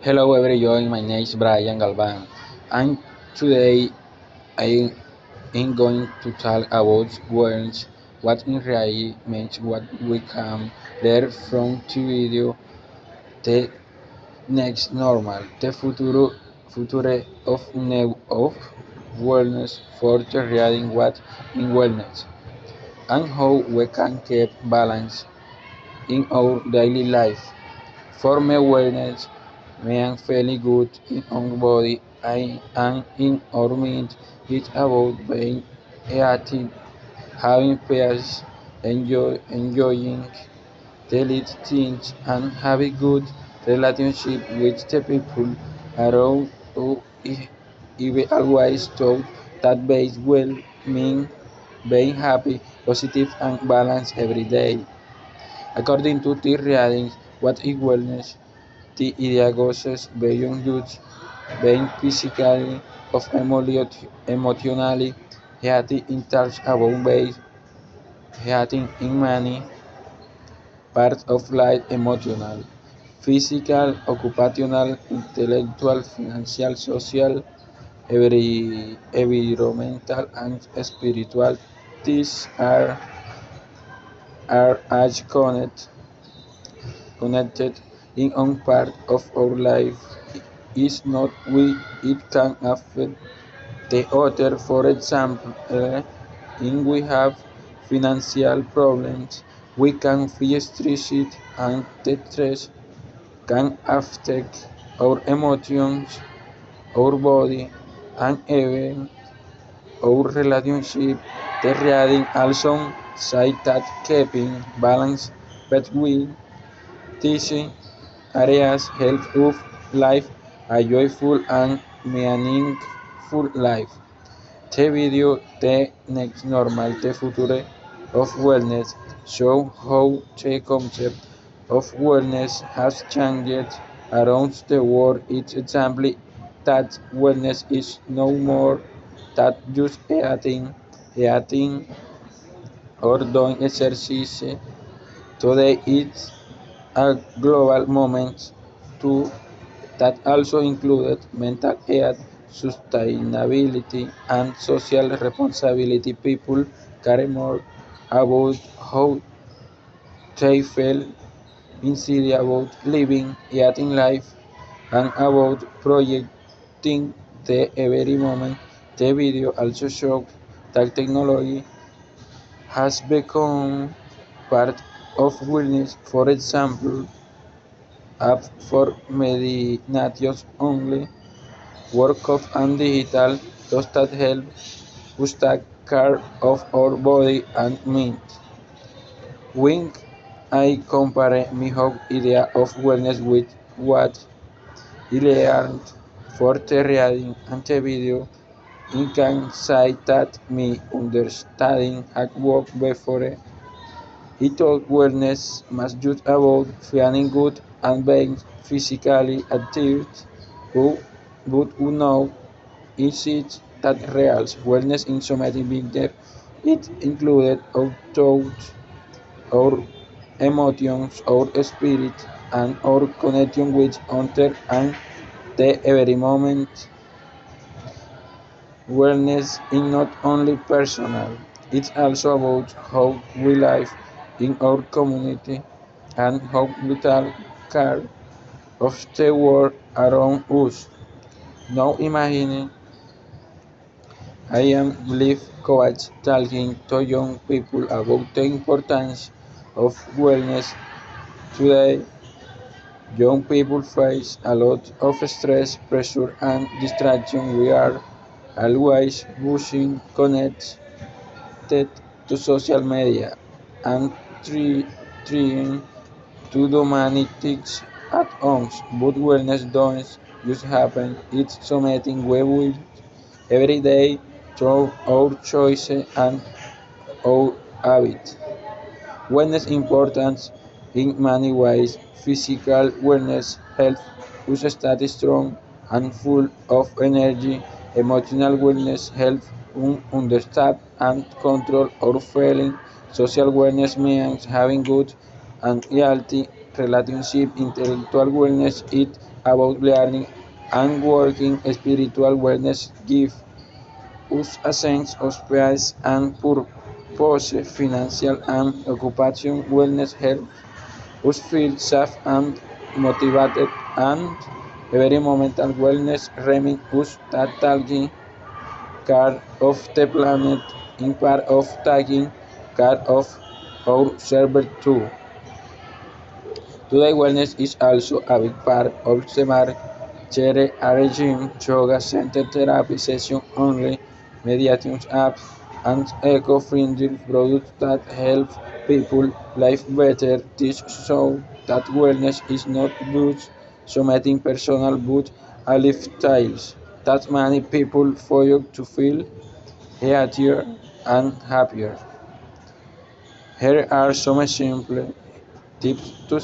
Hello everyone, my name is Brian Galvan, and today I am going to talk about words, what in reality means what we can learn from the video, the next normal, the future of wellness for the reading what in wellness, and how we can keep balance in our daily life. For me, wellness means feeling good in our body and in our mind. It's about being healthy, having peace, enjoying the little things, and having good relationship with the people around who even always thought that being well mean being happy, positive, and balanced every day. According to the readings, what is wellness? The idea goes beyond just being physically or emotionally healthy in terms about being healthy in many parts of life emotional, physical, occupational, intellectual, financial, social, environmental, and spiritual. These are as connected in one part of our life is not we it can affect the other. For example, if we have financial problems, we can feel stressed and the stress can affect our emotions, our body, and even our relationship. The reading also said that keeping balance between these areas help of life a joyful and meaningful life. The video The Next Normal, the Future of Wellness show how the concept of wellness has changed around the world. It's example that wellness is no more than just eating or doing exercise. Today it's a global movement too that also included mental health, sustainability, and social responsibility. People care more about how they feel instead about living yet in life and about projecting the every moment. The video also showed that technology has become part of wellness. For example, apps for meditation only workout and digital tools that help us take care of our body and mind. When I compare my whole idea of wellness with what I learned for the reading and the video, I can say that my understanding had worked before. He thought wellness must just about feeling good and being physically active, who, but who know is it that real wellness in something bigger? It included our thoughts, our emotions, our spirit, and our connection with others and the every moment. Wellness is not only personal, it's also about how we live in our community and how we take care of the world around us. Now imagine I am life coach talking to young people about the importance of wellness. Today, young people face a lot of stress, pressure, and distraction. We are always pushing connected to social media and trying to do many things at once. But wellness don't just happen. It's something we will every day through our choices and our habits. Wellness importance in many ways. Physical wellness helps us stay strong and full of energy. Emotional wellness helps us understand and control our feelings. Social wellness means having good and healthy relationship. Intellectual wellness it about learning and working. Spiritual wellness gives us a sense of peace and purpose. Financial and occupation wellness helps us feel safe and motivated, and every mental wellness reminds us that taking care of the planet is part of taking care of ourselves too. Today wellness is also a big part of the market. A regime, yoga center therapy session only, meditation apps, and eco-friendly products that help people live better. This shows that wellness is not just something personal but a lifestyle that many people follow to feel healthier and happier. Here are some simple tips to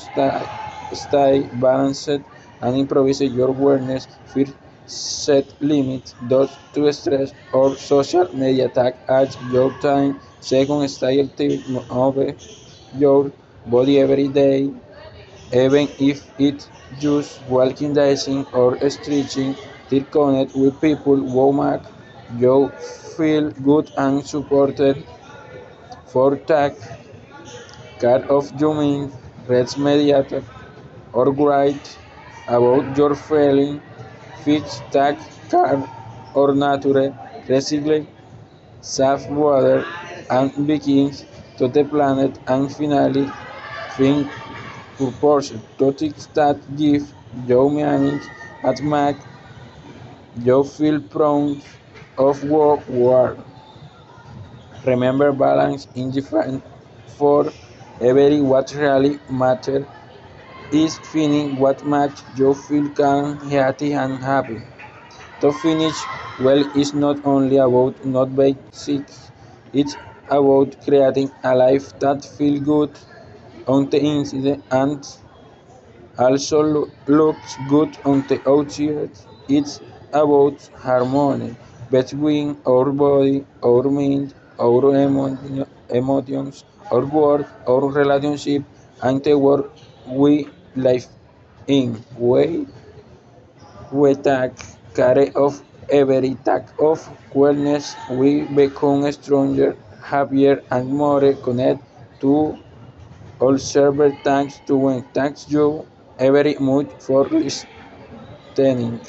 stay balanced and improve your awareness. First, set limits those to stress or social media tag at your time. Second, stay active, move your body every day, even if it's just walking, dancing, or stretching. Still connect with people who make you feel good and supported. For tag care of your mind, rest mediator or write about your feeling, fish, tag, car, or nature, recycle, save water, and begins to the planet, and finally, think purpose. Topics that give you meaning at make you feel proud of what work. Remember balance indifferent for every what really matters is finding what makes you feel calm, healthy, and happy. To finish well is not only about not being sick, it's about creating a life that feels good on the inside and also looks good on the outside. It's about harmony between our body, our mind, our emotions, our work, our relationship, and the world we live in. We take care of every type of wellness, we become stronger, happier, and more connected to all server. Thanks to when thanks you very much for listening.